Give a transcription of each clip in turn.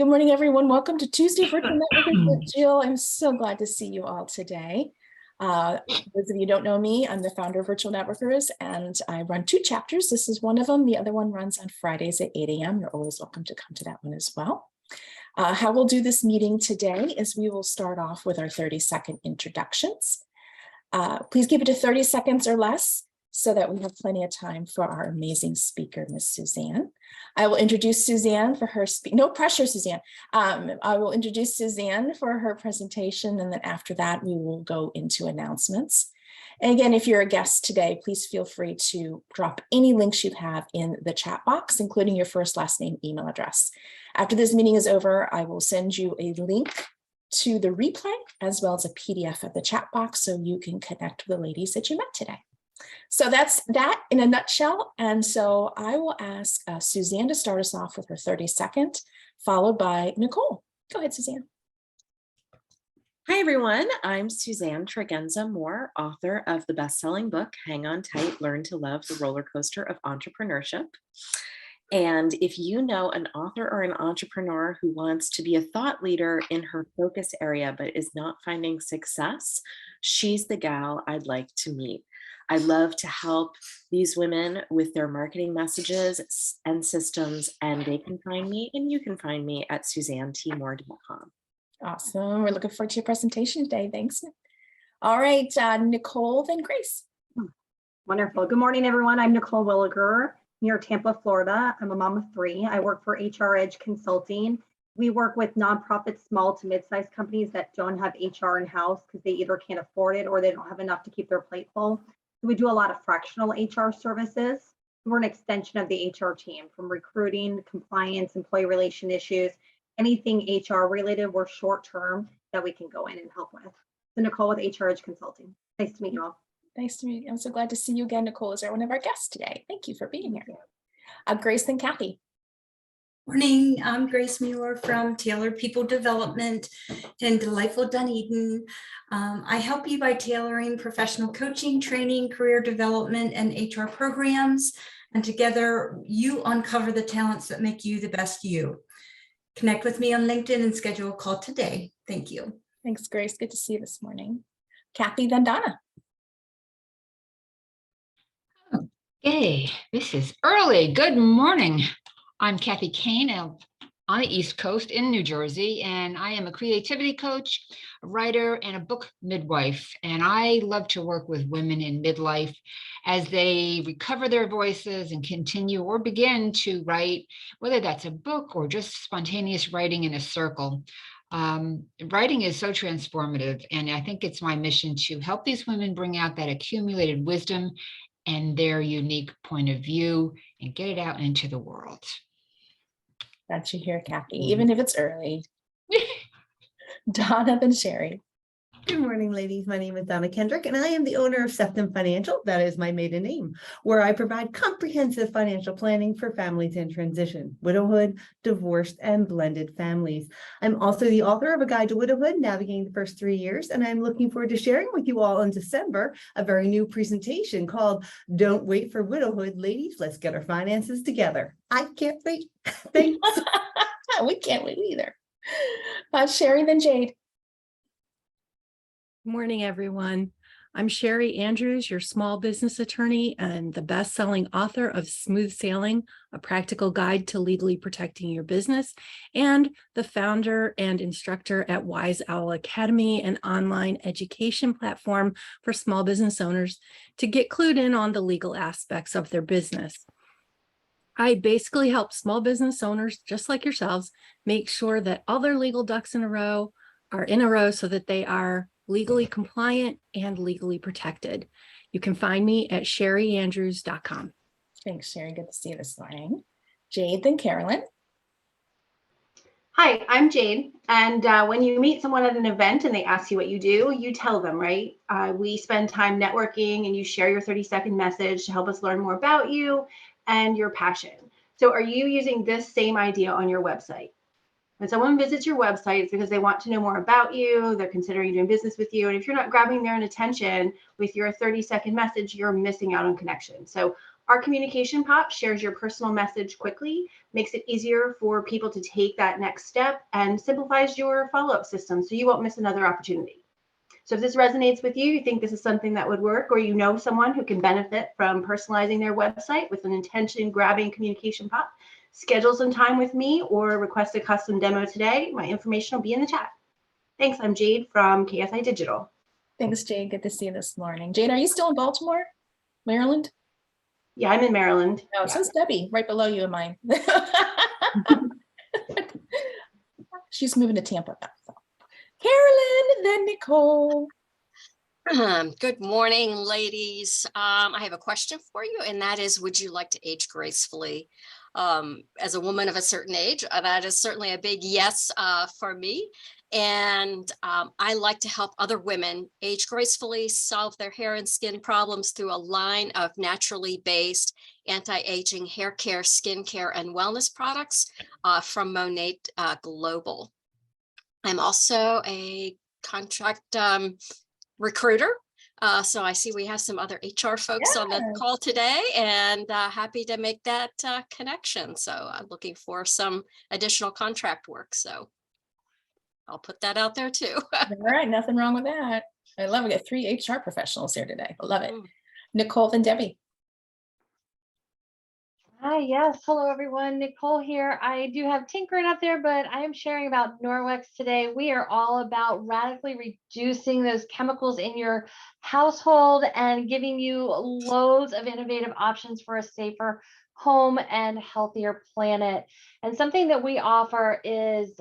Good morning, everyone. Welcome to Tuesday Virtual Networking with Jill. I'm so glad to see you all today. Those of you who don't know me, I'm the founder of Virtual Networkers, and I run 2 chapters. This is one of them. The other one runs on Fridays at 8 a.m. You're always welcome to come to that one as well. How we'll do this meeting today is we will start off with our 30-second introductions. Please keep it to 30 seconds or less so that we have plenty of time for our amazing speaker, Miss Suzanne. I will introduce Suzanne for her no pressure, Suzanne. I will introduce Suzanne for her presentation, and then after that, we will go into announcements. And again, if you're a guest today, please feel free to drop any links you have in the chat box, including your first, last name, email address. After this meeting is over, I will send you a link to the replay as well as a PDF of the chat box so you can connect with the ladies that you met today. So that's that in a nutshell. And so I will ask Suzanne to start us off with her 30-second, followed by Nicole. Go ahead, Suzanne. Hi, everyone. I'm Suzanne Tregenza Moore, author of the best-selling book, Hang On Tight, Learn to Love the Roller Coaster of Entrepreneurship. And if you know an author or an entrepreneur who wants to be a thought leader in her focus area but is not finding success, she's the gal I'd like to meet. I love to help these women with their marketing messages and systems, and they can find me and you can find me at SuzanneTMoore.com. Awesome. We're looking forward to your presentation today. Thanks. All right, Nicole, then Grace. Wonderful. Good morning, everyone. I'm Nicole Williger, near Tampa, Florida. I'm a mom of 3. I work for HR Edge Consulting. We work with nonprofit, small to mid-sized companies that don't have HR in-house because they either can't afford it or they don't have enough to keep their plate full. So we do a lot of fractional HR services. We're an extension of the HR team, from recruiting, compliance, employee relation issues, anything HR related. We're short-term that we can go in and help with. So Nicole with HR Edge Consulting. Nice to meet you all. Nice to meet you. I'm so glad to see you again, Nicole, as one of our guests today. Thank you for being here. Grace and Kathy. Morning, I'm Grace Mueller from Taylor People Development in delightful Dunedin. I help you by tailoring professional coaching, training, career development, and HR programs. And together, you uncover the talents that make you the best you. Connect with me on LinkedIn and schedule a call today. Thank you. Thanks, Grace. Good to see you this morning. Kathy, then Donna. Hey, this is early. Good morning. I'm Kathy Kane on the East Coast in New Jersey, and I am a creativity coach, a writer, and a book midwife. And I love to work with women in midlife as they recover their voices and continue or begin to write, whether that's a book or just spontaneous writing in a circle. Writing is so transformative, and I think it's my mission to help these women bring out that accumulated wisdom and their unique point of view and get it out into the world. Got you here, Kathy, even if it's early. Donna, then Sherry. Good morning, ladies. My name is Donna Kendrick, and I am the owner of Septum Financial. That is my maiden name, where I provide comprehensive financial planning for families in transition, widowhood, divorced, and blended families. I'm also the author of A Guide to Widowhood, Navigating the First 3 Years, and I'm looking forward to sharing with you all in December a very new presentation called Don't Wait for Widowhood, Ladies. Let's get our finances together. I can't wait. Thanks. We can't wait either. Sherry, then Jade. Good morning, everyone. I'm Sherry Andrews, your small business attorney and the best-selling author of Smooth Sailing, a practical guide to legally protecting your business, and the founder and instructor at Wise Owl Academy, an online education platform for small business owners to get clued in on the legal aspects of their business. I basically help small business owners, just like yourselves, make sure that all their legal ducks in a row are in a row so that they are legally compliant and legally protected. You can find me at sherryandrews.com. Thanks, Sherry. Good to see you this morning. Jade, then Carolyn. Hi, I'm Jade. And when you meet someone at an event and they ask you what you do, you tell them, right? We spend time networking and you share your 30-second message to help us learn more about you and your passion. So are you using this same idea on your website? When someone visits your website, it's because they want to know more about you, they're considering doing business with you. And if you're not grabbing their attention with your 30-second message, you're missing out on connection. So Our communication pop shares your personal message quickly, makes it easier for people to take that next step, and simplifies your follow-up system so you won't miss another opportunity. So if this resonates with you, you think this is something that would work, or you know someone who can benefit from personalizing their website with an intention-grabbing communication pop, schedule some time with me or request a custom demo today. My information will be in the chat. Thanks. I'm Jade from KSI Digital. Thanks, Jade. Good to see you this morning. Jade, are you still in Baltimore, Maryland? Yeah, I'm in Maryland. Oh, so is Debbie, right below you in mine. She's moving to Tampa now. So. Carolyn, then Nicole. Good morning, ladies. I have a question for you, and that is, would you like to age gracefully? As a woman of a certain age, that is certainly a big yes for me. And I like to help other women age gracefully, solve their hair and skin problems through a line of naturally based anti-aging hair care, skin care, and wellness products from Monate Global. I'm also a contract recruiter. So I see we have some other HR folks on the call today, and happy to make that connection. So I'm looking for some additional contract work. So I'll put that out there too. All right, nothing wrong with that. I love it. We got 3 HR professionals here today. I love it. Nicole, then Debbie. Hi, yes. Hello, everyone. Nicole here. I do have tinkering up there, but I am sharing about Norwex today. We are all about radically reducing those chemicals in your household and giving you loads of innovative options for a safer home and healthier planet. And something that we offer is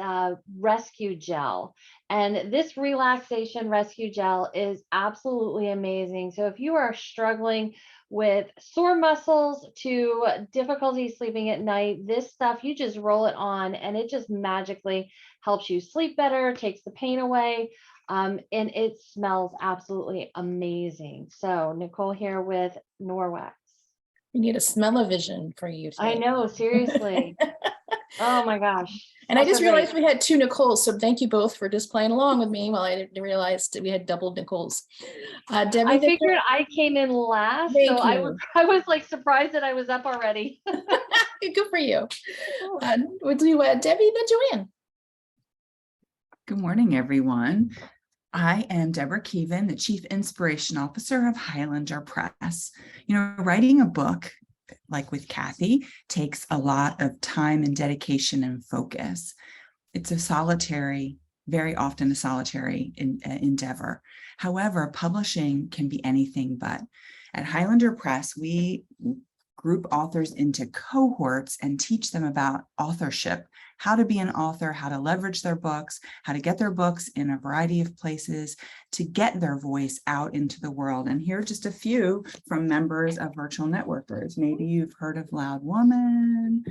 rescue gel. And this relaxation rescue gel is absolutely amazing. So if you are struggling with sore muscles to difficulty sleeping at night, this stuff, you just roll it on and it just magically helps you sleep better, takes the pain away, and it smells absolutely amazing. So Nicole here with Norwex. We need a smell-o-vision for you today. I know, seriously. Oh my gosh. And I just realized we had 2 Nicoles, so thank you both for just playing along with me while I didn't realize that we had double Nicoles. Debbie, I figured I came in last, Thank so you. I was like surprised that I was up already. Good for you. We'll do Debbie, then Joanne. Good morning, everyone. I am Deborah Keevan, the Chief Inspiration Officer of Highlander Press. You know, writing a book, like with Kathy, takes a lot of time and dedication and focus. It's a solitary, very often a solitary endeavor. However, publishing can be anything but. At Highlander Press, we group authors into cohorts and teach them about authorship, how to be an author, how to leverage their books, how to get their books in a variety of places to get their voice out into the world. And here are just a few from members of Virtual Networkers. Maybe you've heard of Loud Woman,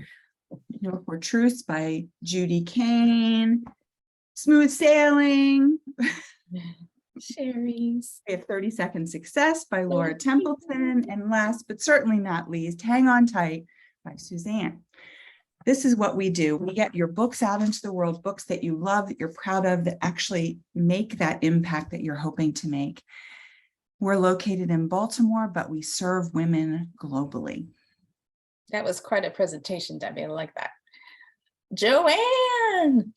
No for Truths by Judy Kane, Smooth Sailing, Sherry's. We have 30-Second Success by Laura Templeton, and last but certainly not least, Hang On Tight by Suzanne. This is what we do. We get your books out into the world, books that you love, that you're proud of, that actually make that impact that you're hoping to make. We're located in Baltimore, but we serve women globally. That was quite a presentation, Debbie. I like that. Joanne.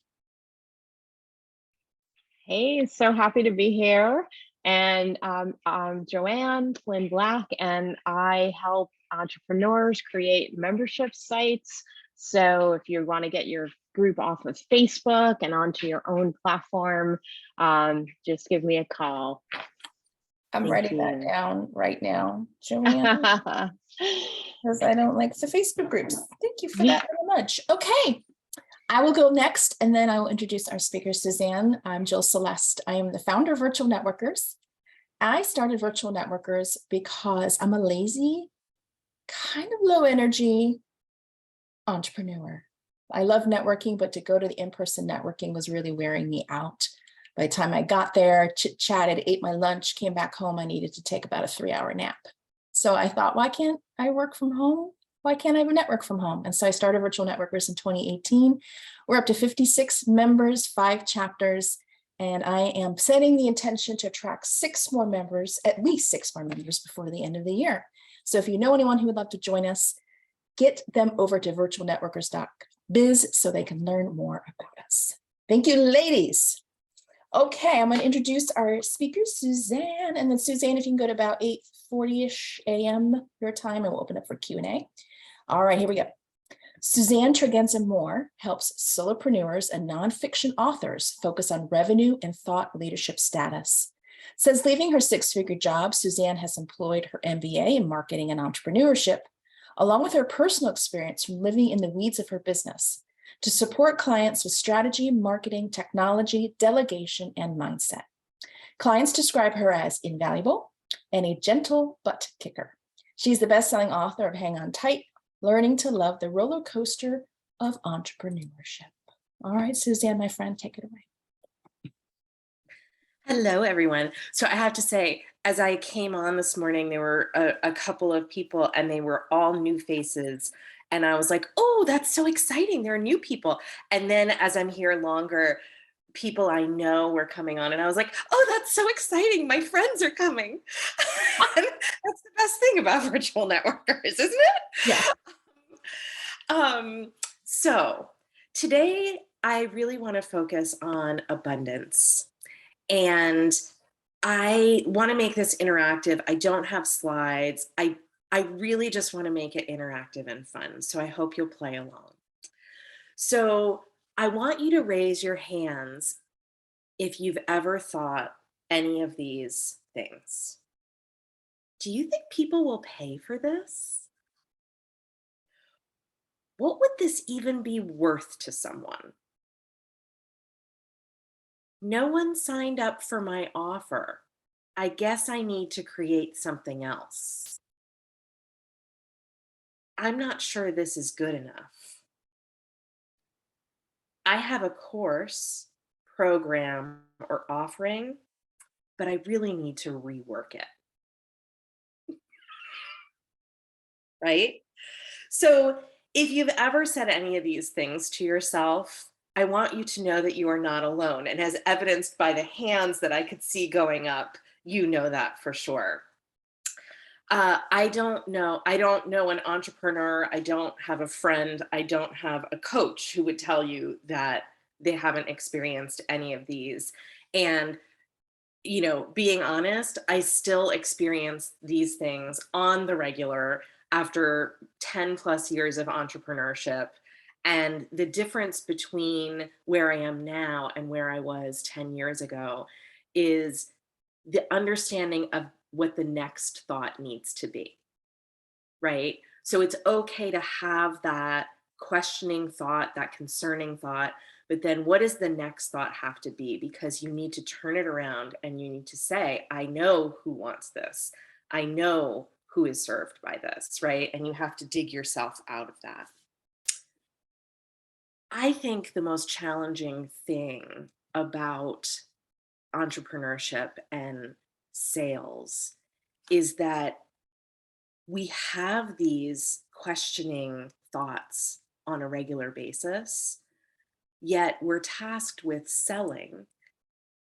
Hey, so happy to be here. And I'm Joanne Flynn Black, and I help entrepreneurs create membership sites. So if you want to get your group off of Facebook and onto your own platform, just give me a call. I'm writing that down right now, Joanne, because I don't like the Facebook groups. Thank you for that very much. Okay. I will go next, and then I will introduce our speaker, Suzanne. I'm Jill Celeste. I am the founder of Virtual Networkers. I started Virtual Networkers because I'm a lazy, kind of low energy entrepreneur. I love networking, but to go to the in-person networking was really wearing me out. By the time I got there, chit-chatted, ate my lunch, came back home, I needed to take about a 3-hour nap. So I thought, why can't I work from home? Why can't I network from home? And so I started Virtual Networkers in 2018. We're up to 56 members, 5 chapters, and I am setting the intention to attract 6 more members, at least 6 more members before the end of the year. So if you know anyone who would love to join us, get them over to virtualnetworkers.biz so they can learn more about us. Thank you, ladies. Okay, I'm going to introduce our speaker, Suzanne, and then Suzanne, if you can go to about 8:40-ish a.m. your time, and we'll open up for Q&A. All right, here we go. Suzanne Tregenza Moore helps solopreneurs and nonfiction authors focus on revenue and thought leadership status. Since leaving her six-figure job, Suzanne has employed her MBA in marketing and entrepreneurship, along with her personal experience from living in the weeds of her business, to support clients with strategy, marketing, technology, delegation, and mindset. Clients describe her as invaluable and a gentle butt kicker. She's the best-selling author of Hang On Tight, Learning to Love the Roller Coaster of Entrepreneurship. All right, Suzanne, my friend, take it away. Hello, everyone. So I have to say, as I came on this morning, there were a couple of people and they were all new faces. And I was like, oh, that's so exciting. There are new people. And then as I'm here longer, people I know were coming on and I was like, oh, that's so exciting. My friends are coming. And that's the best thing about virtual networkers, isn't it? Yeah. So today I really want to focus on abundance. And I want to make this interactive. I don't have slides. I really just want to make it interactive and fun. So I hope you'll play along. So I want you to raise your hands if you've ever thought any of these things. Do you think people will pay for this? What would this even be worth to someone? No one signed up for my offer. I guess I need to create something else. I'm not sure this is good enough. I have a course, program, or offering, but I really need to rework it. Right? So if you've ever said any of these things to yourself, I want you to know that you are not alone. And as evidenced by the hands that I could see going up, you know that for sure. I don't know an entrepreneur. I don't have a friend. I don't have a coach who would tell you that they haven't experienced any of these. And, you know, being honest, I still experience these things on the regular after 10 plus years of entrepreneurship. And the difference between where I am now and where I was 10 years ago is the understanding of what the next thought needs to be, right? So it's okay to have that questioning thought, that concerning thought, but then what does the next thought have to be? Because you need to turn it around and you need to say, I know who wants this. I know who is served by this, right? And you have to dig yourself out of that. I think the most challenging thing about entrepreneurship and sales is that we have these questioning thoughts on a regular basis, yet we're tasked with selling,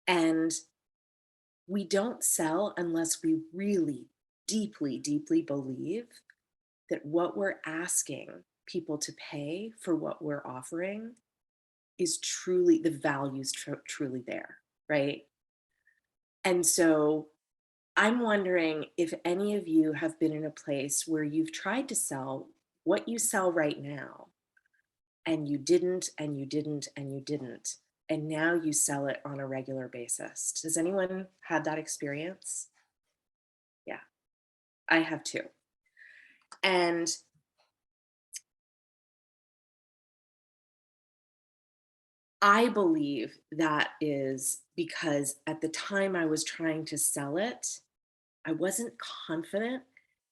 and we don't sell unless we really deeply, deeply believe that what we're asking people to pay for what we're offering is truly, the value's truly there, right? And so I'm wondering if any of you have been in a place where you've tried to sell what you sell right now, and you didn't, and you didn't, and you didn't, and now you sell it on a regular basis. Does anyone have that experience? Yeah, I have too. And I believe that is because at the time I was trying to sell it, I wasn't confident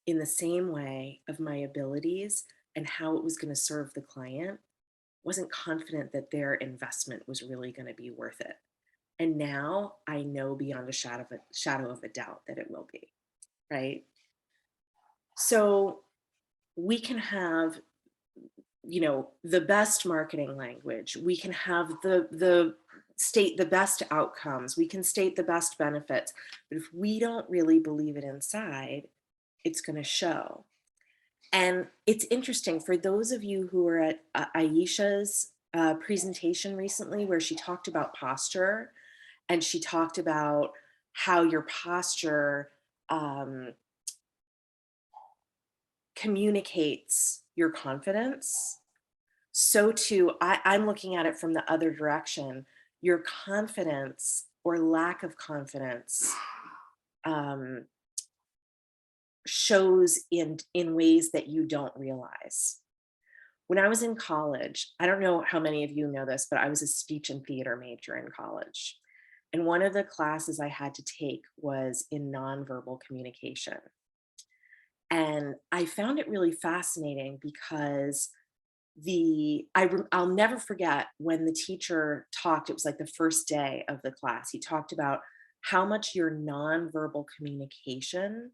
in the same way of my abilities and how it was going to serve the client. Wasn't confident that their investment was really going to be worth it. And now I know beyond a shadow of a doubt that it will be, right? So we can have, you know, the best marketing language. We can have the state the best outcomes. We can state the best benefits. But if we don't really believe it inside, it's going to show. And it's interesting for those of you who were at Aisha's presentation recently, where she talked about posture, and she talked about how your posture communicates your confidence. So too, I'm looking at it from the other direction. Your confidence or lack of confidence shows in ways that you don't realize. When I was in college, I don't know how many of you know this, but I was a speech and theater major in college. And one of the classes I had to take was in nonverbal communication. And I found it really fascinating because I'll never forget when the teacher talked, it was like the first day of the class, he talked about how much your nonverbal communication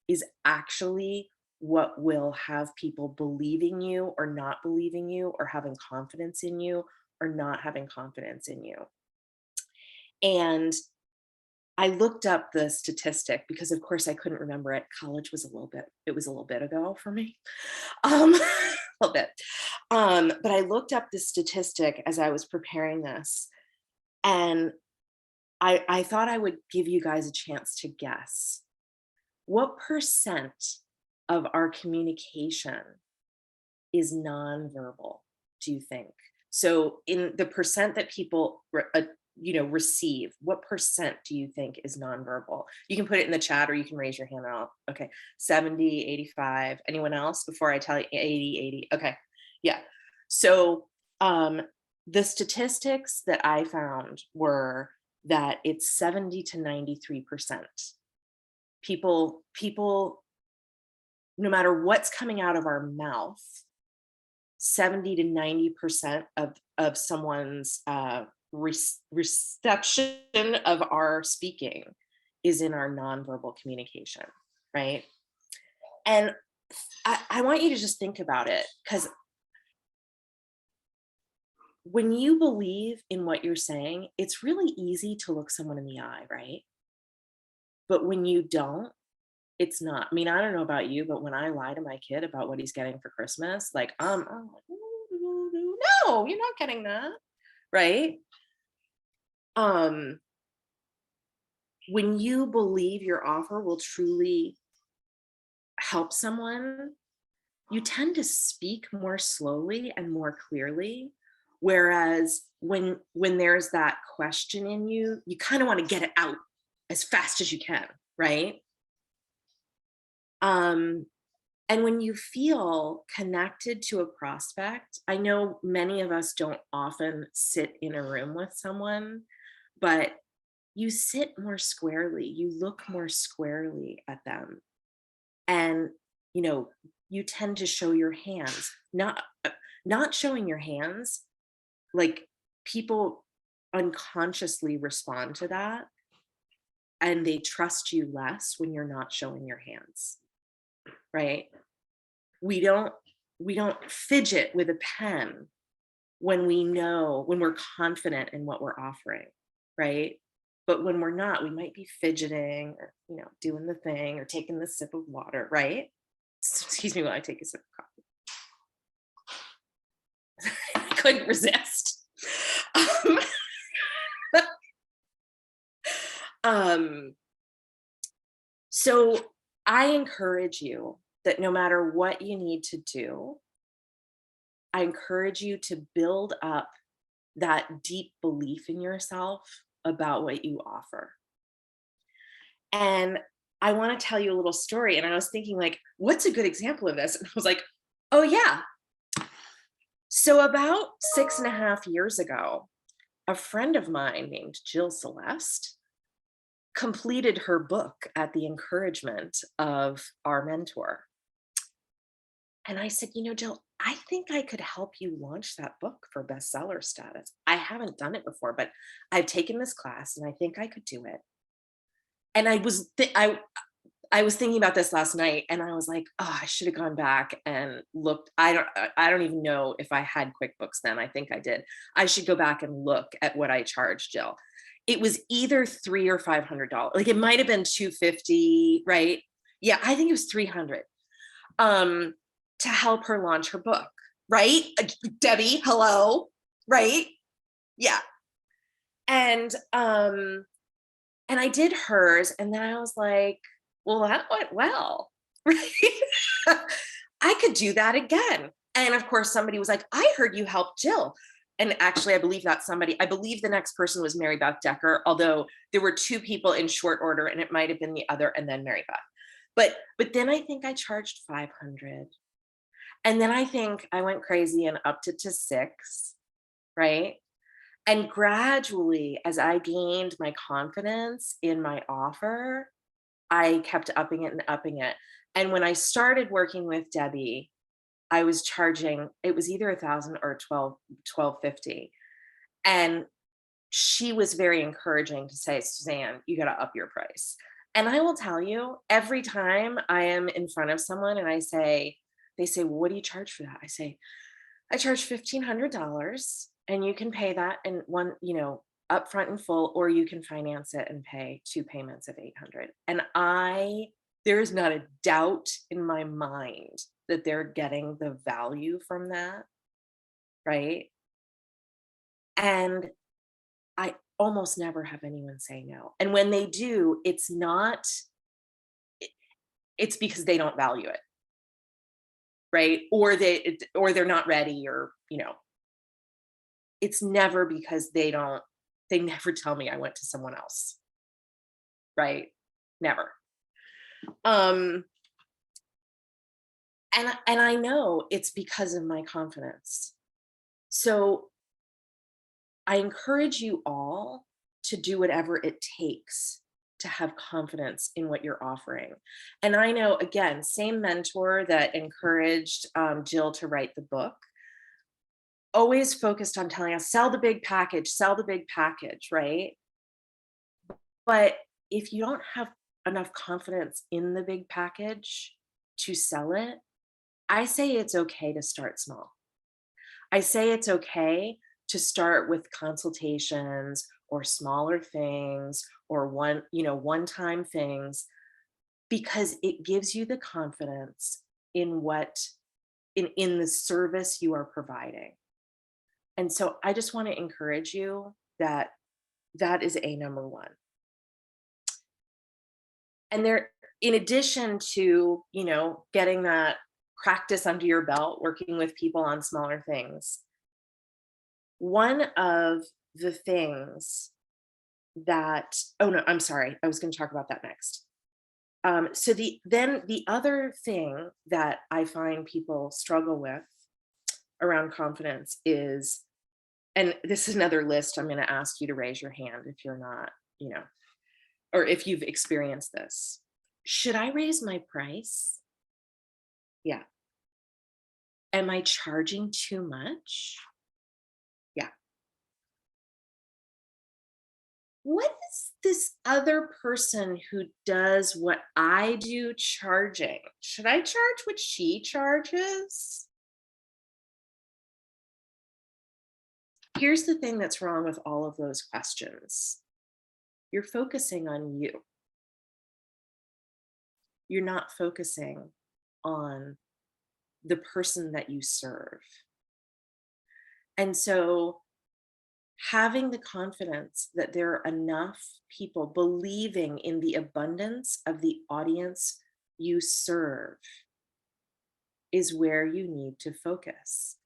is actually what will have people believing you or not believing you, or having confidence in you or not having confidence in you. And I looked up the statistic because of course I couldn't remember it. College was it was a little bit ago for me, a little bit. But I looked up the statistic as I was preparing this, and I thought I would give you guys a chance to guess. What percent of our communication is nonverbal, do you think? So in the percent that people receive, what percent do you think is nonverbal? You can put it in the chat or you can raise your hand out. Okay, 70, 85, anyone else before I tell you? 80. Okay, yeah. So the statistics that I found were that it's 70 to 93%. People, no matter what's coming out of our mouth, 70 to 90% of someone's reception of our speaking is in our nonverbal communication, right? And I want you to just think about it, because when you believe in what you're saying, it's really easy to look someone in the eye, right? But when you don't, it's not. I mean, I don't know about you, but when I lie to my kid about what he's getting for Christmas, like, I'm like, no, you're not getting that, right? When you believe your offer will truly help someone, you tend to speak more slowly and more clearly. Whereas when there's that question in you, you kind of want to get it out as fast as you can, right? And when you feel connected to a prospect, I know many of us don't often sit in a room with someone, but you sit more squarely, you look more squarely at them. And, you tend to show your hands, not showing your hands, like people unconsciously respond to that and they trust you less when you're not showing your hands, right? We don't fidget with a pen when we're confident in what we're offering, right? But when we're not, we might be fidgeting or, doing the thing or taking the sip of water, right? Excuse me while I take a sip of coffee. I couldn't resist. So I encourage you that no matter what you need to do, I encourage you to build up that deep belief in yourself about what you offer. And I want to tell you a little story. And I was thinking, like, what's a good example of this? And I was like, oh yeah. So about 6.5 years ago, a friend of mine named Jill Celeste completed her book at the encouragement of our mentor. And I said, Jill, I think I could help you launch that book for bestseller status. I haven't done it before, but I've taken this class and I think I could do it. And I was thinking about this last night, and I was like, oh, I should have gone back and looked. I don't even know if I had QuickBooks then. I think I did. I should go back and look at what I charged Jill. It was either $300 or $500. Like it might have been $250, right? Yeah, I think it was 300 to help her launch her book, right? Debbie, hello, right? Yeah. And I did hers, and then I was like, well, that went well, right? I could do that again. And of course, somebody was like, I heard you helped Jill. And actually, I believe I believe the next person was Mary Beth Decker, although there were two people in short order, and it might have been the other and then Mary Beth. But then I think I charged 500. And then I think I went crazy and upped it to 6, right? And gradually, as I gained my confidence in my offer, I kept upping it and upping it. And when I started working with Debbie, I was charging, it was either 1,000 or 1250. And she was very encouraging to say, Suzanne, you got to up your price. And I will tell you, every time I am in front of someone and they say, well, what do you charge for that? I say, I charge $1,500, and you can pay that in one, upfront in full, or you can finance it and pay 2 payments of 800. And there is not a doubt in my mind that they're getting the value from that, right? And I almost never have anyone say no. And when they do, it's because they don't value it, right? Or they're not ready, or, it's never because they never tell me I went to someone else, right? Never. And I know it's because of my confidence. So I encourage you all to do whatever it takes to have confidence in what you're offering. And I know, again, same mentor that encouraged Jill to write the book, always focused on telling us, sell the big package, right? But if you don't have enough confidence in the big package to sell it, I say it's okay to start small. I say it's okay to start with consultations or smaller things or one-time things, because it gives you the confidence in in the service you are providing. And so I just want to encourage you that is number one. And there, in addition to, getting that practice under your belt, working with people on smaller things, one of the things that, oh no, I'm sorry, I was going to talk about that next. So the other thing that I find people struggle with around confidence is, and this is another list, I'm going to ask you to raise your hand if you're not, or if you've experienced this. Should I raise my price? Yeah. Am I charging too much? Yeah. What is this other person who does what I do charging? Should I charge what she charges? Here's the thing that's wrong with all of those questions. You're focusing on you. You're not focusing on the person that you serve. And so having the confidence that there are enough people believing in the abundance of the audience you serve is where you need to focus.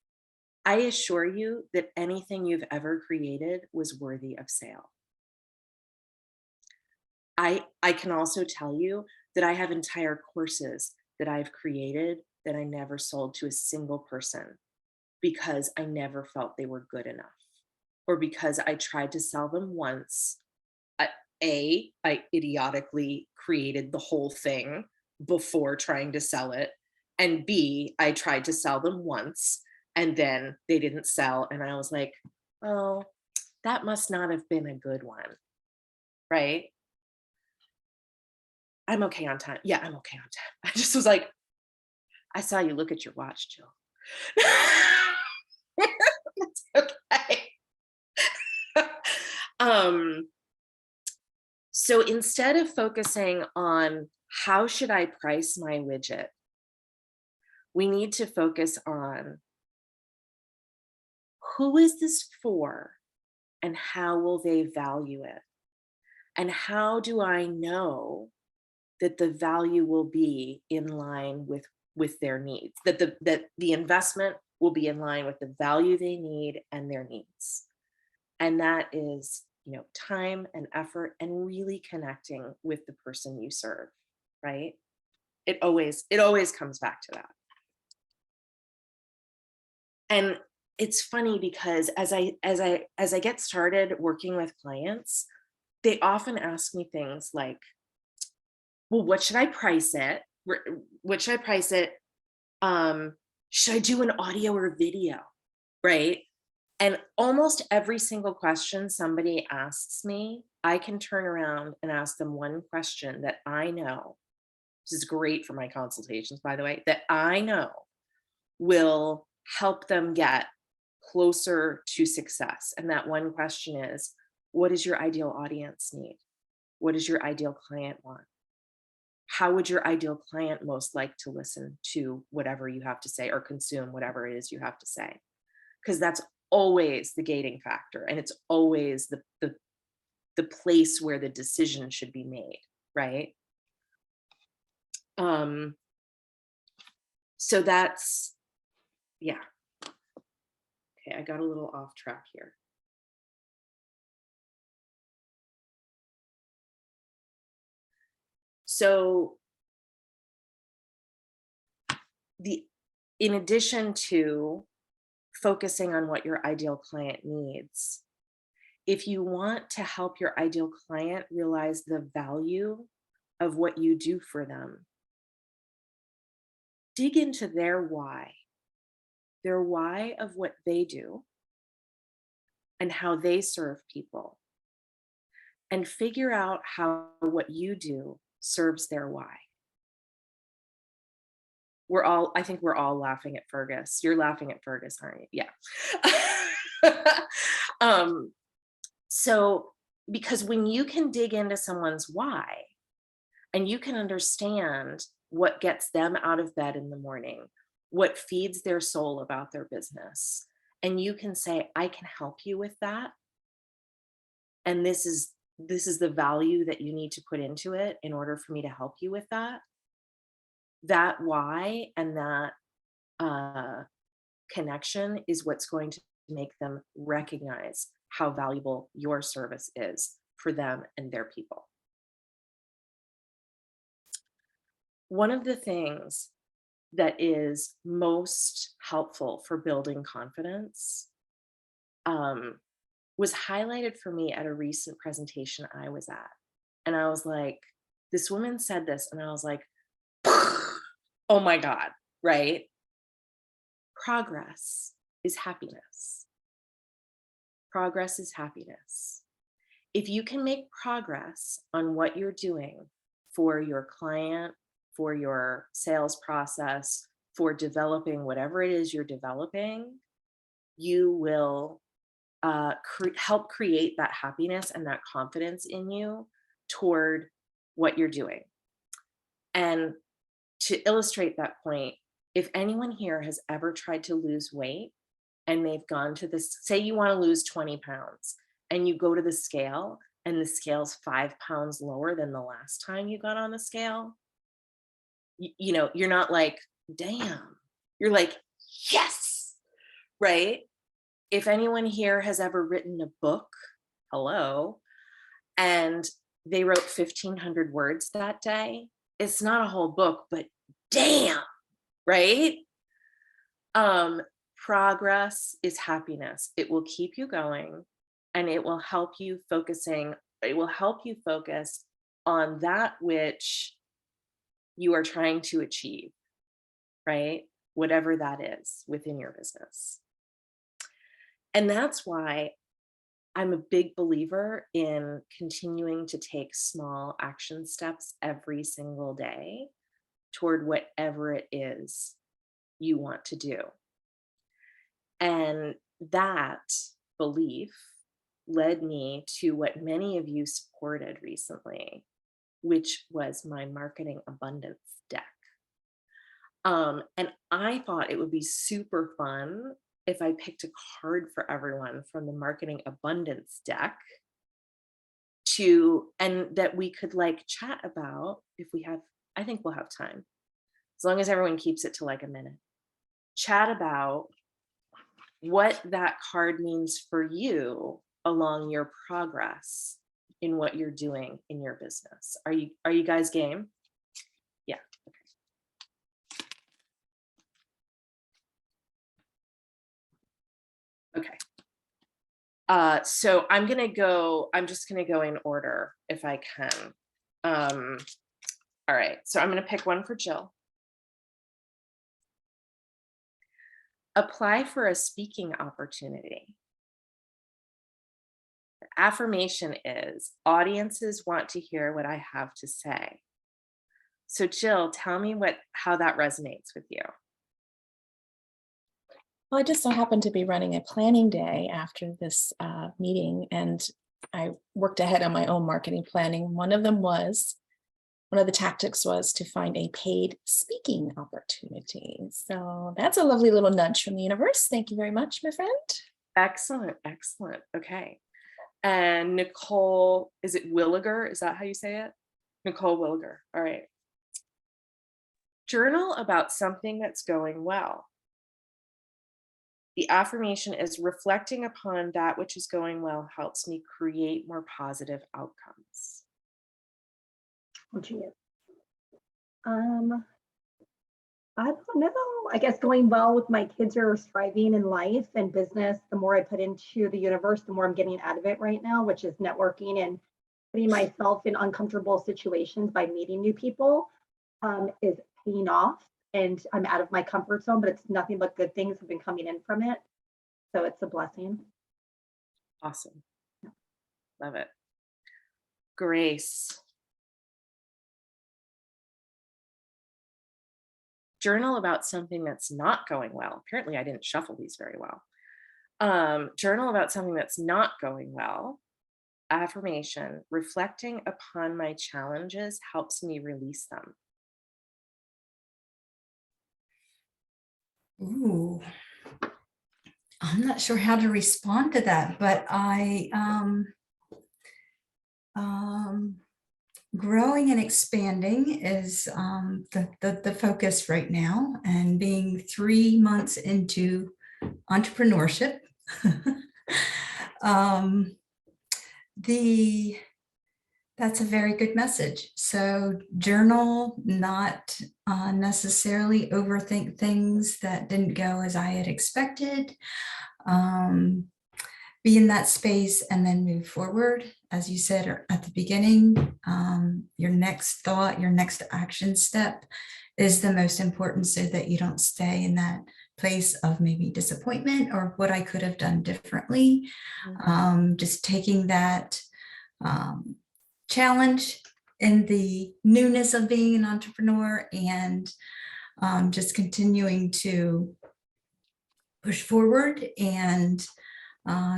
I assure you that anything you've ever created was worthy of sale. I can also tell you that I have entire courses that I've created that I never sold to a single person because I never felt they were good enough, or because I tried to sell them once. I idiotically created the whole thing before trying to sell it. And B, I tried to sell them once and then they didn't sell. And I was like, oh, that must not have been a good one, right? I'm okay on time. Yeah, I'm okay on time. I just was like, I saw you look at your watch, Jill. It's okay. So instead of focusing on how should I price my widget? We need to focus on who is this for and how will they value it? And how do I know that the value will be in line with their needs, that the investment will be in line with the value they need and their needs? And that is, time and effort and really connecting with the person you serve, right? It always comes back to that. And it's funny because as I get started working with clients, they often ask me things like, well, what should I price it? What should I price it? Should I do an audio or video? Right? And almost every single question somebody asks me, I can turn around and ask them one question that I know, this is great for my consultations, by the way, that I know will help them get closer to success. And that one question is, what does your ideal audience need? What does your ideal client want? How would your ideal client most like to listen to whatever you have to say or consume whatever it is you have to say? Because that's always the gating factor, and it's always the place where the decision should be made, right? So that's, yeah. Okay, I got a little off track here. So in addition to focusing on what your ideal client needs, if you want to help your ideal client realize the value of what you do for them, dig into their why of what they do and how they serve people, and figure out how what you do serves their why. I think we're all laughing at Fergus. You're laughing at Fergus, aren't you? Yeah. So, because when you can dig into someone's why and you can understand what gets them out of bed in the morning, what feeds their soul about their business, and you can say, I can help you with that. And this is the value that you need to put into it in order for me to help you with that. That why and that connection is what's going to make them recognize how valuable your service is for them and their people. One of the things that is most helpful for building confidence was highlighted for me at a recent presentation I was at. And I was like, this woman said this, and I was like, oh my God, right? Progress is happiness. Progress is happiness. If you can make progress on what you're doing for your client, for your sales process, for developing whatever it is you're developing, you will help create that happiness and that confidence in you toward what you're doing. And to illustrate that point, if anyone here has ever tried to lose weight and they've gone to this, say you want to lose 20 pounds and you go to the scale and the scale's 5 pounds lower than the last time you got on the scale, you're not like, damn, you're like, yes, right? If anyone here has ever written a book, hello, and they wrote 1,500 words that day, it's not a whole book, but damn, right? Progress is happiness. It will keep you going, and it will help you focus on that which you are trying to achieve, right? Whatever that is within your business. And that's why I'm a big believer in continuing to take small action steps every single day toward whatever it is you want to do. And that belief led me to what many of you supported recently, which was my marketing abundance deck. And I thought it would be super fun if I picked a card for everyone from the marketing abundance deck and that we could like chat about if we have, I think we'll have time, as long as everyone keeps it to like a minute, chat about what that card means for you along your progress in what you're doing in your business. Are you guys game? Yeah. Okay. So I'm just gonna go in order if I can. All right, so I'm gonna pick one for Jill. Apply for a speaking opportunity. The affirmation is, audiences want to hear what I have to say. So Jill, tell me how that resonates with you. Well, I just so happened to be running a planning day after this meeting, and I worked ahead on my own marketing planning. One of the tactics was to find a paid speaking opportunity. So that's a lovely little nudge from the universe. Thank you very much, my friend. Excellent, excellent. Okay. And Nicole, is it Williger? Is that how you say it? Nicole Williger. All right. Journal about something that's going well. The affirmation is, reflecting upon that which is going well helps me create more positive outcomes. Oh, gee. I don't know. I guess going well with my kids are striving in life and business. The more I put into the universe, the more I'm getting out of it right now, which is networking and putting myself in uncomfortable situations by meeting new people is paying off. And I'm out of my comfort zone, but it's nothing but good things have been coming in from it. So it's a blessing. Awesome. Love it. Grace. Journal about something that's not going well. Apparently I didn't shuffle these very well. Journal about something that's not going well. Affirmation, reflecting upon my challenges helps me release them. Ooh, I'm not sure how to respond to that, but growing and expanding is the focus right now, and being 3 months into entrepreneurship. That's a very good message. So journal, not necessarily overthink things that didn't go as I had expected. Be in that space and then move forward. As you said at the beginning, your next thought, your next action step is the most important, so that you don't stay in that place of maybe disappointment or what I could have done differently. Just taking that challenge in the newness of being an entrepreneur and just continuing to push forward and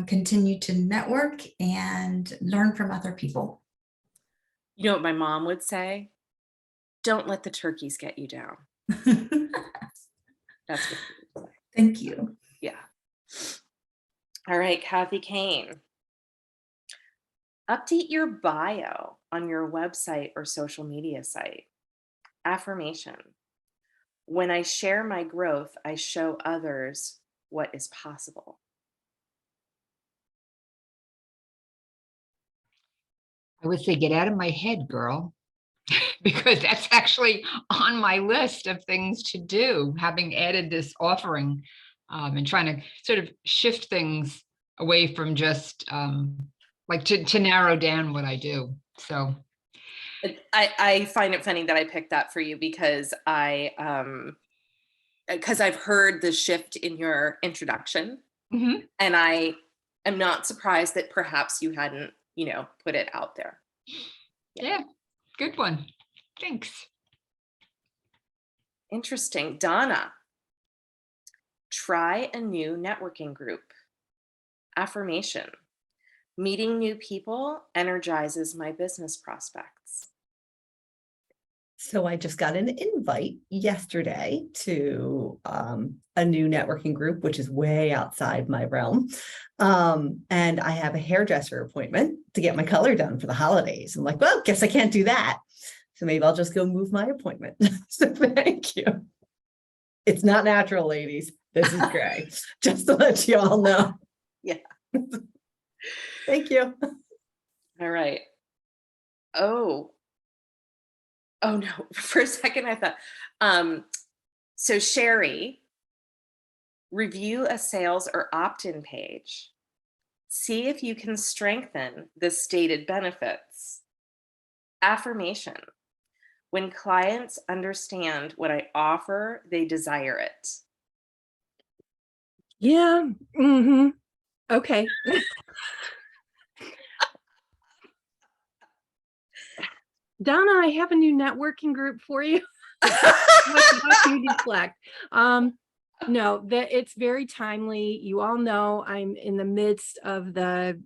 continue to network and learn from other people. You know what my mom would say? Don't let the turkeys get you down. That's what she would say. Thank you. Yeah. All right, Kathy Kane. Update your bio on your website or social media site. Affirmation. When I share my growth, I show others what is possible. I would say, get out of my head, girl, because that's actually on my list of things to do, having added this offering and trying to sort of shift things away from just like to narrow down what I do. So I find it funny that I picked that for you because because I've heard the shift in your introduction, and I am not surprised that perhaps you hadn't, put it out there. Yeah, good one. Thanks. Interesting. Donna. Try a new networking group. Affirmation. Meeting new people energizes my business prospects. So I just got an invite yesterday to a new networking group, which is way outside my realm. And I have a hairdresser appointment to get my color done for the holidays. I'm like, well, guess I can't do that. So maybe I'll just go move my appointment. So thank you. It's not natural, ladies. This is great. Just to let you all know. Yeah. Thank you. All right. Oh no. For a second, I thought, so Sherry, review a sales or opt-in page. See if you can strengthen the stated benefits. Affirmation. When clients understand what I offer, they desire it. Yeah. Okay. Donna, I have a new networking group for you. What you deflect. No, that it's very timely. You all know I'm in the midst of the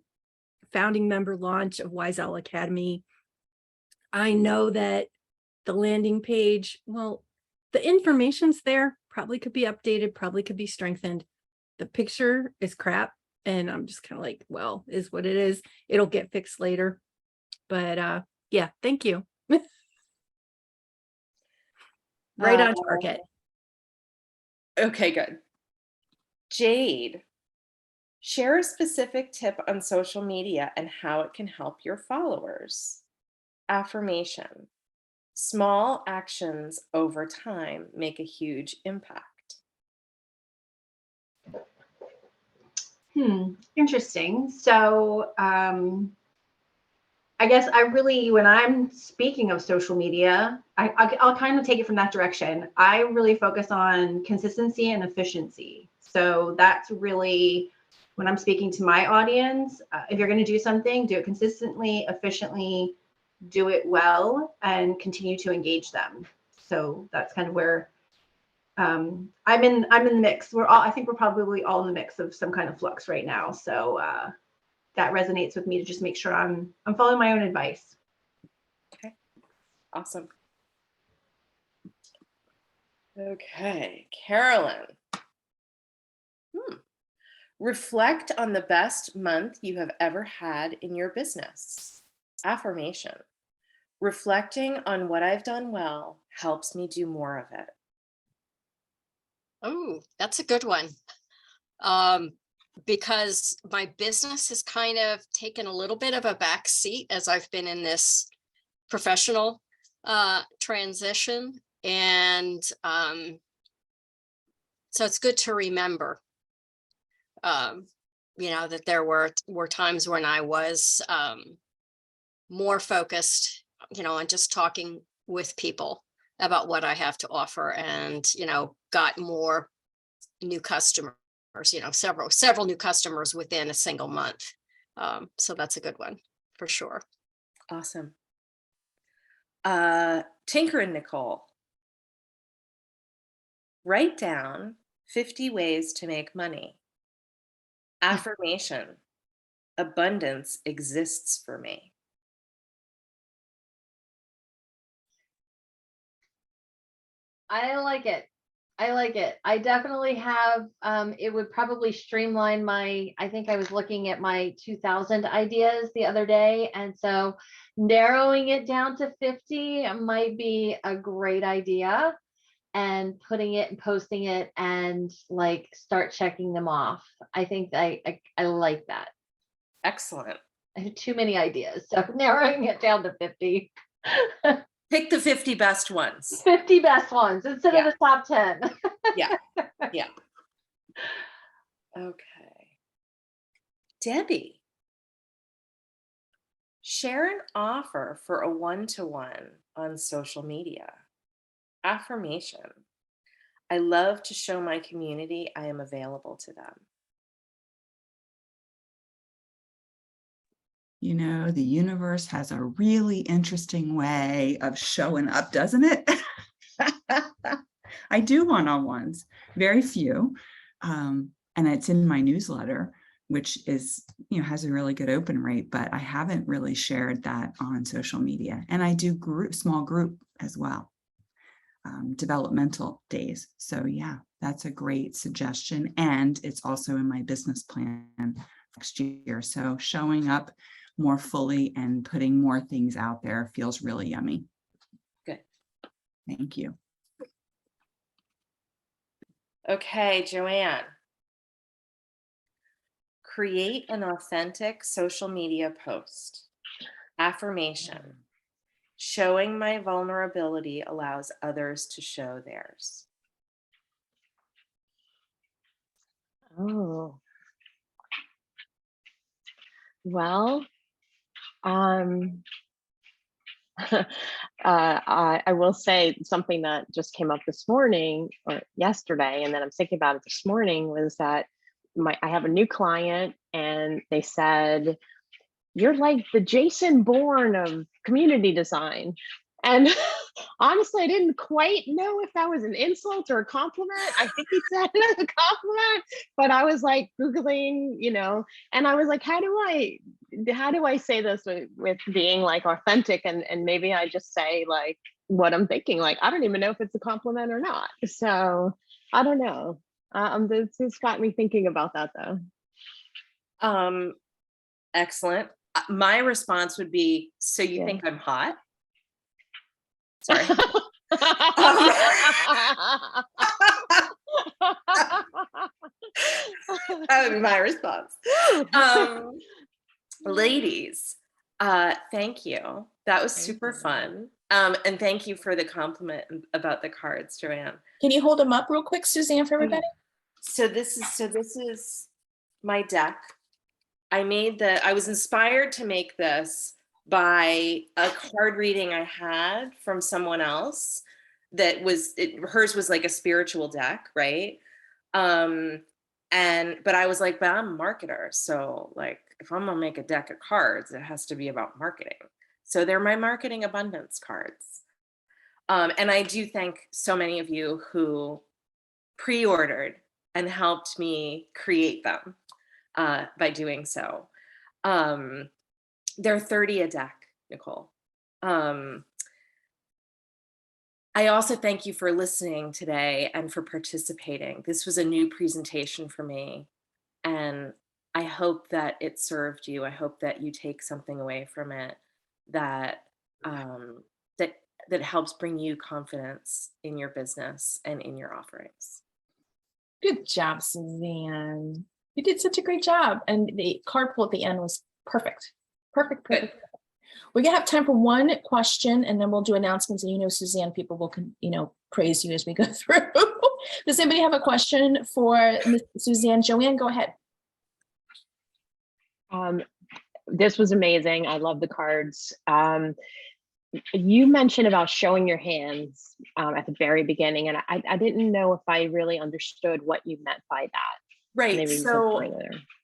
founding member launch of Wiesel Academy. I know that the landing page, well, the information's there, probably could be updated, probably could be strengthened. The picture is crap. And I'm just kind of like, well, is what it is. It'll get fixed later. But yeah, thank you. Right on target. Okay, good. Jade, share a specific tip on social media and how it can help your followers. Affirmation. Small actions over time make a huge impact. Interesting. So I guess when I'm speaking of social media, I'll kind of take it from that direction. I really focus on consistency and efficiency. So that's really when I'm speaking to my audience. If you're going to do something, do it consistently, efficiently, do it well, and continue to engage them. So that's kind of where I'm in the mix. I think we're probably all in the mix of some kind of flux right now. So that resonates with me to just make sure I'm following my own advice. Okay, awesome. Okay, Carolyn. Reflect on the best month you have ever had in your business. Affirmation. Reflecting on what I've done well helps me do more of it. Oh, that's a good one. Because my business has kind of taken a little bit of a back seat as I've been in this professional transition. And so it's good to remember, that there were times when I was more focused, on just talking with people about what I have to offer, and, got more new customers, several new customers within a single month. So that's a good one for sure. Awesome. Tinker and Nicole. Write down 50 ways to make money. Affirmation. Abundance exists for me. I like it. I definitely have, it would probably streamline I think I was looking at my 2000 ideas the other day. And so narrowing it down to 50 might be a great idea, and putting it and posting it and start checking them off. I think I like that. Excellent. I have too many ideas. So narrowing it down to 50. Pick the 50 best ones. 50 best ones instead of the top 10. Yeah. Okay. Debbie. Share an offer for a one-to-one on social media. Affirmation. I love to show my community I am available to them. The universe has a really interesting way of showing up, doesn't it? I do one-on-ones, very few. And it's in my newsletter, which is, has a really good open rate, but I haven't really shared that on social media. And I do small group as well. Developmental days. So yeah, that's a great suggestion. And it's also in my business plan next year. So showing up more fully and putting more things out there feels really yummy. Good. Thank you. Okay, Joanne. Create an authentic social media post. Affirmation. Showing my vulnerability allows others to show theirs. Oh, well, I will say something that just came up this morning or yesterday, and then I'm thinking about it this morning, was that I have a new client and they said, "You're like the Jason Bourne of community design." And honestly, I didn't quite know if that was an insult or a compliment. I think he said it as a compliment, but I was like Googling, and I was like, how do I say this with being like authentic? And maybe I just say like what I'm thinking. Like, I don't even know if it's a compliment or not. So I don't know. This has got me thinking about that though. Excellent. My response would be, so you think I'm hot? Sorry. That would be my response. Ladies, thank you. That was super fun. And thank you for the compliment about the cards, Joanne. Can you hold them up real quick, Suzanne, for everybody? So this is my deck. I was inspired to make this by a card reading I had from someone else that hers was like a spiritual deck, right? But I was like, but I'm a marketer. So like, if I'm gonna make a deck of cards, it has to be about marketing. So they're my marketing abundance cards. And I do thank so many of you who pre-ordered and helped me create them by doing so. They're $30 a deck, Nicole. I also thank you for listening today and for participating. This was a new presentation for me, and I hope that it served you. I hope that you take something away from it that that helps bring you confidence in your business and in your offerings. Good job, Suzanne. You did such a great job. And the card pull at the end was perfect. Perfect. Good. We're gonna have time for one question and then we'll do announcements. And Suzanne, people will praise you as we go through. Does anybody have a question for Ms. Suzanne? Joanne, go ahead. This was amazing. I love the cards. You mentioned about showing your hands at the very beginning, and I didn't know if I really understood what you meant by that. Right. Maybe So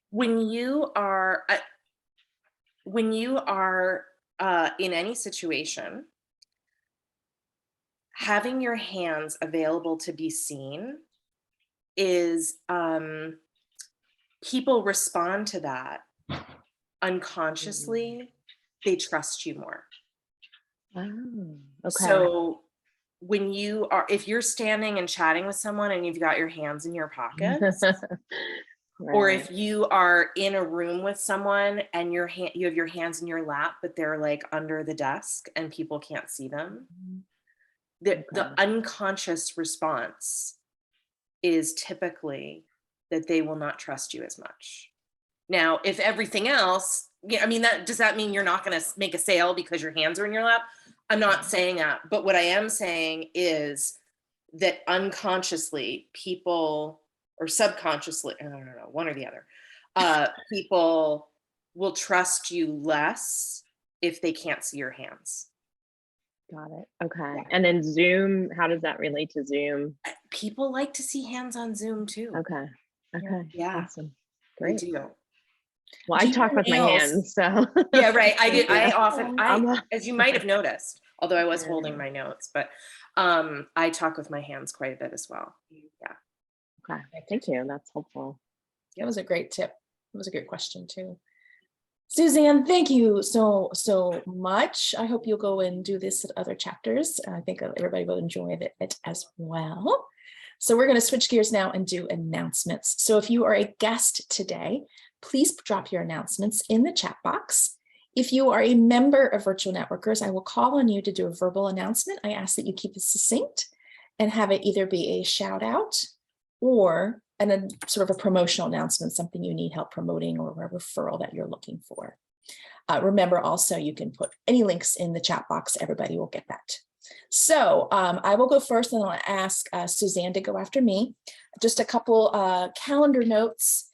when you are in any situation, having your hands available to be seen is people respond to that unconsciously. They trust you more. Oh, okay. So if you're standing and chatting with someone and you've got your hands in your pockets, Right. or if you are in a room with someone and you have your hands in your lap, but they're like under the desk and people can't see them, the unconscious response is typically that they will not trust you as much. Now, if everything else, does that mean you're not going to make a sale because your hands are in your lap? I'm not saying that, but what I am saying is that unconsciously people, or subconsciously, I don't know, one or the other, people will trust you less if they can't see your hands. Got it. Okay. Yeah. And then Zoom, how does that relate to Zoom? People like to see hands on Zoom too. Okay. Yeah. Awesome. Great. They do. Well, I talk with my hands, so. Yeah, right. I do. I often, as you might have noticed, although I was holding my notes, but I talk with my hands quite a bit as well. Yeah. Okay. Thank you. That's helpful. That was a great tip. It was a good question too. Suzanne, thank you so much. I hope you'll go and do this at other chapters. I think everybody will enjoy it as well. So we're going to switch gears now and do announcements. So if you are a guest today, please drop your announcements in the chat box. If you are a member of Virtual Networkers, I will call on you to do a verbal announcement. I ask that you keep it succinct and have it either be a shout out or a sort of a promotional announcement, something you need help promoting or a referral that you're looking for. Remember also, you can put any links in the chat box. Everybody will get that. So I will go first and I'll ask Suzanne to go after me. Just a couple calendar notes.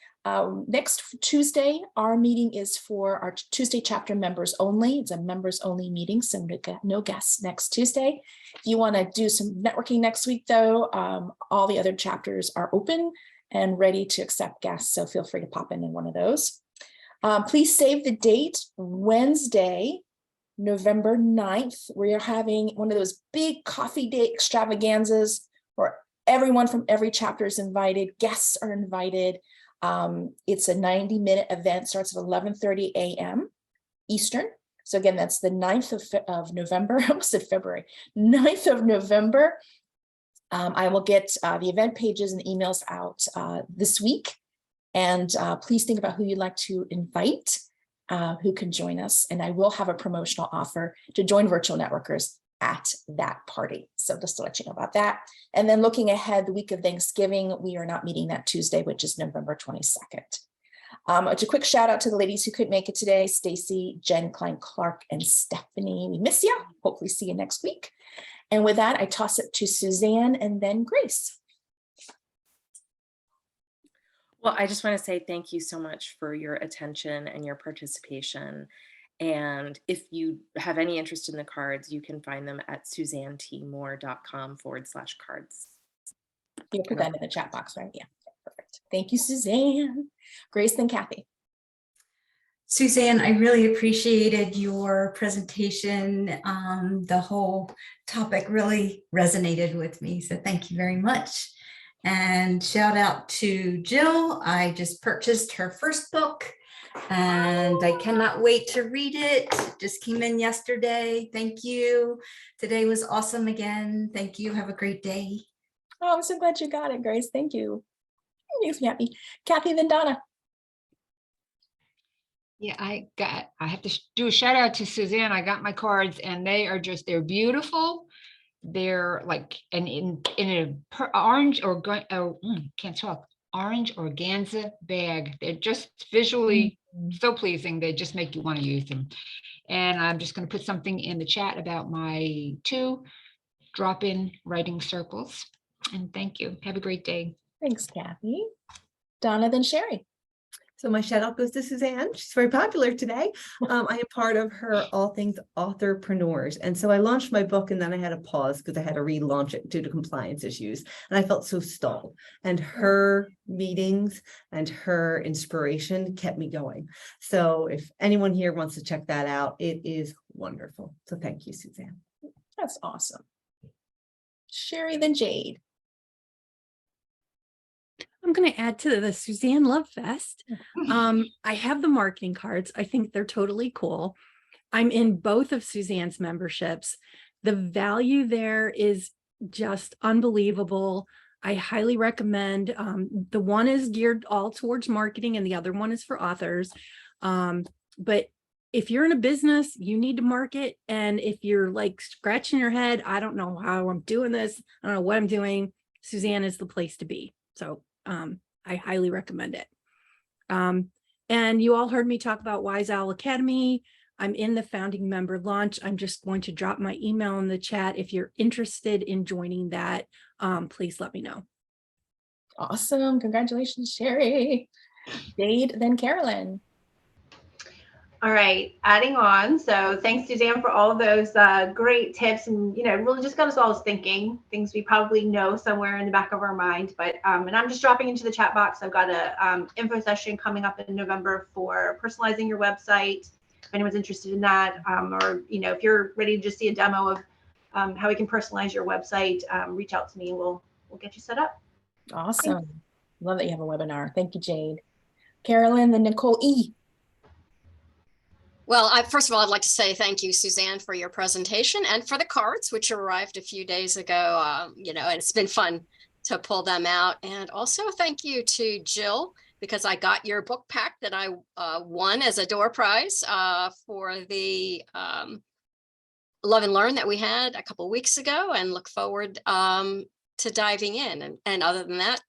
Next Tuesday, our meeting is for our Tuesday chapter members only. It's a members only meeting, so no guests next Tuesday. If you want to do some networking next week, though, all the other chapters are open and ready to accept guests, so feel free to pop in one of those. Please save the date, Wednesday, November 9th. We are having one of those big coffee day extravaganzas where everyone from every chapter is invited, guests are invited. It's a 90-minute event, starts at 11:30 a.m. Eastern. So again, that's the 9th of November, I almost said February, 9th of November. I will get the event pages and emails out this week. And please think about who you'd like to invite, who can join us. And I will have a promotional offer to join Virtual Networkers at that party. So just to let you know about that. And then looking ahead, the week of Thanksgiving, we are not meeting that Tuesday, which is November 22nd. A quick shout out to the ladies who couldn't make it today, Stacy, Jen, Klein, Clark, and Stephanie. We miss you. Hopefully see you next week. And with that, I toss it to Suzanne and then Grace. Well, I just want to say thank you so much for your attention and your participation. And if you have any interest in the cards, you can find them at suzannetmoore.com/cards. You'll put that in the chat box, right? Yeah, perfect. Thank you, Suzanne. Grace, then Kathy. Suzanne, I really appreciated your presentation. The whole topic really resonated with me, so thank you very much. And shout out to Jill. I just purchased her first book and I cannot wait to read it. Just came in yesterday. Thank you. Today was awesome again. Thank you. Have a great day. Oh, I'm so glad you got it, Grace. Thank you. It makes me happy. Kathy, then Donna. Yeah, I have to do a shout out to Suzanne. I got my cards and they're beautiful. They're like in a orange or can't talk, orange organza bag. They're just visually so pleasing. They just make you want to use them. And I'm just going to put something in the chat about my 2 drop-in writing circles. And thank you. Have a great day. Thanks, Kathy. Donna, then Sherry. So my shout out goes to Suzanne. She's very popular today. I am part of her All Things Authorpreneurs. And so I launched my book and then I had to pause because I had to relaunch it due to compliance issues. And I felt so stalled. And her meetings and her inspiration kept me going. So if anyone here wants to check that out, it is wonderful. So thank you, Suzanne. That's awesome. Sherry, then Jade. I'm going to add to the Suzanne Love Fest. I have the marketing cards. I think they're totally cool. I'm in both of Suzanne's memberships. The value there is just unbelievable. I highly recommend. The one is geared all towards marketing and the other one is for authors. But if you're in a business, you need to market. And if you're like scratching your head, I don't know how I'm doing this, I don't know what I'm doing, Suzanne is the place to be. So I highly recommend it. And you all heard me talk about Wise Owl Academy. I'm in the founding member launch. I'm just going to drop my email in the chat. If you're interested in joining that, please let me know. Awesome. Congratulations, Sherry. Jade, then Carolyn. All right, adding on. So thanks, Suzanne, for all of those great tips, and really just got us all thinking things we probably know somewhere in the back of our mind. But and I'm just dropping into the chat box. I've got a info session coming up in November for personalizing your website. If anyone's interested in that, or if you're ready to just see a demo of how we can personalize your website, reach out to me and we'll get you set up. Awesome. Thanks. Love that you have a webinar. Thank you, Jade. Carolyn, then Nicole E. Well, first of all, I'd like to say thank you, Suzanne, for your presentation and for the cards, which arrived a few days ago. And it's been fun to pull them out. And also thank you to Jill, because I got your book pack that I won as a door prize for the Love and Learn that we had a couple of weeks ago, and look forward to diving in. And other than that,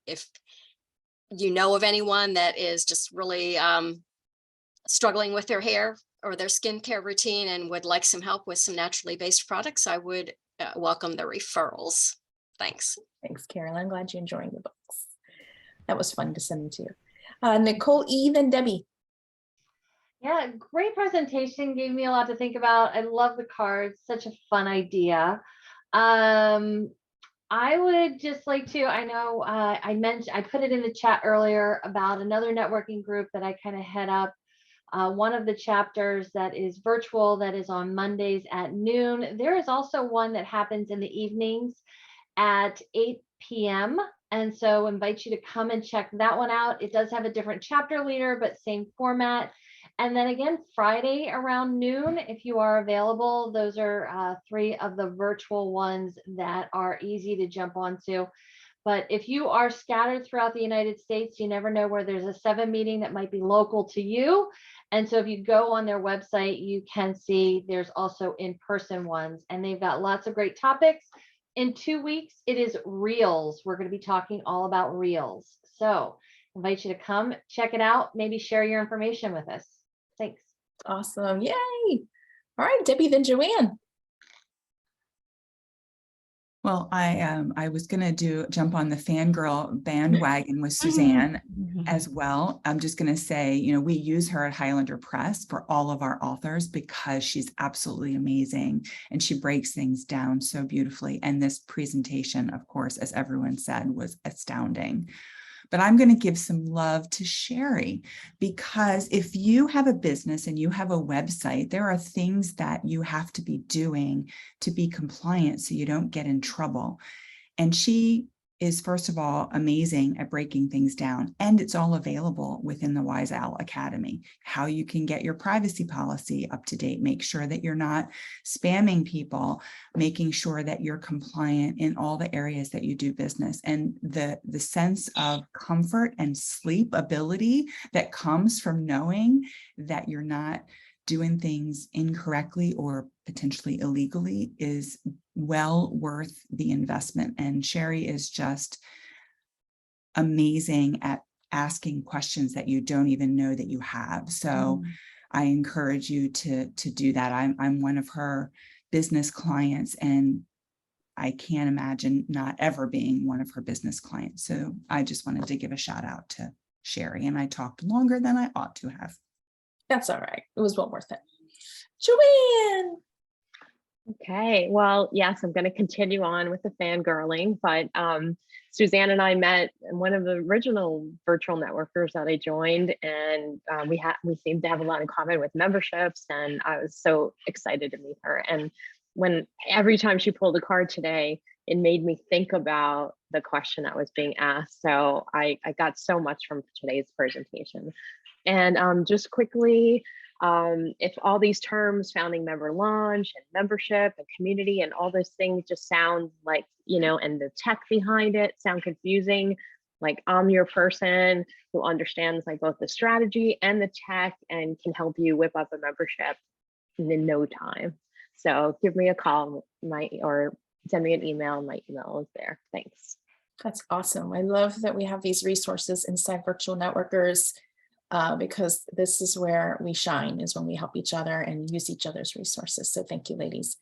if you know of anyone that is just really struggling with their hair or their skincare routine and would like some help with some naturally based products, I would welcome the referrals. Thanks. Thanks, Carol. I'm glad you're enjoying the books. That was fun to send them to you. Nicole, Eve, and Debbie. Yeah, great presentation. Gave me a lot to think about. I love the cards. Such a fun idea. I would just like to, I know I put it in the chat earlier about another networking group that I kind of head up. One of the chapters that is virtual, that is on Mondays at noon. There is also one that happens in the evenings at 8 p.m. And so invite you to come and check that one out. It does have a different chapter leader, but same format. And then again, Friday around noon, if you are available. Those are 3 of the virtual ones that are easy to jump onto. But if you are scattered throughout the United States, you never know where there's a 7 meeting that might be local to you. And so if you go on their website, you can see there's also in-person ones, and they've got lots of great topics. In 2 weeks, it is Reels. We're going to be talking all about Reels. So I invite you to come check it out, maybe share your information with us. Thanks. Awesome. Yay. All right, Debbie, then Joanne. Well, I was going to jump on the fangirl bandwagon with Suzanne as well. I'm just going to say, we use her at Highlander Press for all of our authors because she's absolutely amazing and she breaks things down so beautifully. And this presentation, of course, as everyone said, was astounding. But I'm going to give some love to Sherry, because if you have a business and you have a website, there are things that you have to be doing to be compliant so you don't get in trouble. And she is, first of all, amazing at breaking things down. And it's all available within the Wise Owl Academy, how you can get your privacy policy up to date, make sure that you're not spamming people, making sure that you're compliant in all the areas that you do business. And the sense of comfort and sleep ability that comes from knowing that you're not doing things incorrectly or potentially illegally is well worth the investment. And Sherry is just amazing at asking questions that you don't even know that you have. So I encourage you to do that. I'm one of her business clients, and I can't imagine not ever being one of her business clients. So I just wanted to give a shout out to Sherry, and I talked longer than I ought to have. That's all right. It was well worth it. Joanne. Okay, well, yes, I'm going to continue on with the fangirling, but Suzanne and I met in one of the original virtual networkers that I joined, and we seemed to have a lot in common with memberships, and I was so excited to meet her. And every time she pulled a card today, it made me think about the question that was being asked. So I got so much from today's presentation. And just quickly, if all these terms, founding member launch and membership and community and all those things just sound like, and the tech behind it sound confusing, like I'm your person who understands like both the strategy and the tech and can help you whip up a membership in no time. So give me a call or send me an email. My email is there. Thanks. That's awesome. I love that we have these resources inside Virtual Networkers. Because this is where we shine, is when we help each other and use each other's resources. So thank you, ladies.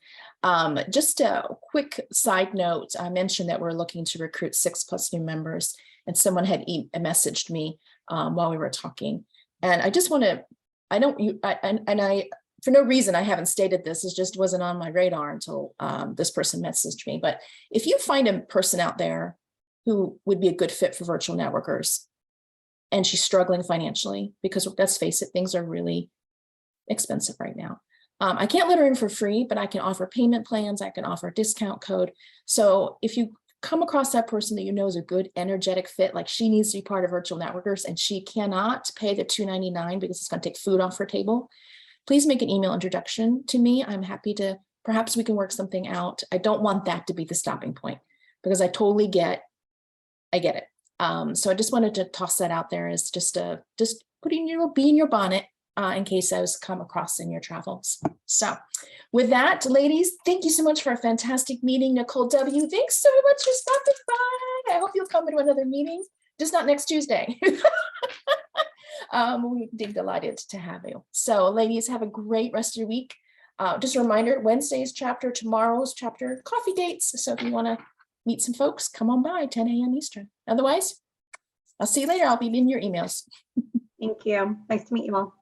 Just a quick side note, I mentioned that we're looking to recruit 6+ new members, and someone had messaged me while we were talking. And I just want to, for no reason, I haven't stated this, it just wasn't on my radar until this person messaged me. But if you find a person out there who would be a good fit for Virtual Networkers, and she's struggling financially, because let's face it, things are really expensive right now. I can't let her in for free, but I can offer payment plans. I can offer a discount code. So if you come across that person that you know is a good energetic fit, like she needs to be part of Virtual Networkers and she cannot pay the $2.99 because it's going to take food off her table, please make an email introduction to me. I'm happy to, perhaps we can work something out. I don't want that to be the stopping point because I totally get it. So I just wanted to toss that out there as just putting your bee in your bonnet in case those come across in your travels. So with that, ladies, thank you so much for a fantastic meeting. Nicole W., thanks so much for stopping by. I hope you'll come to another meeting, just not next Tuesday. We'd be delighted to have you. So ladies, have a great rest of your week. Just a reminder, Wednesday's chapter, tomorrow's chapter, coffee dates. So if you want to meet some folks, come on by 10 a.m. Eastern. Otherwise, I'll see you later. I'll be in your emails. Thank you. Nice to meet you all.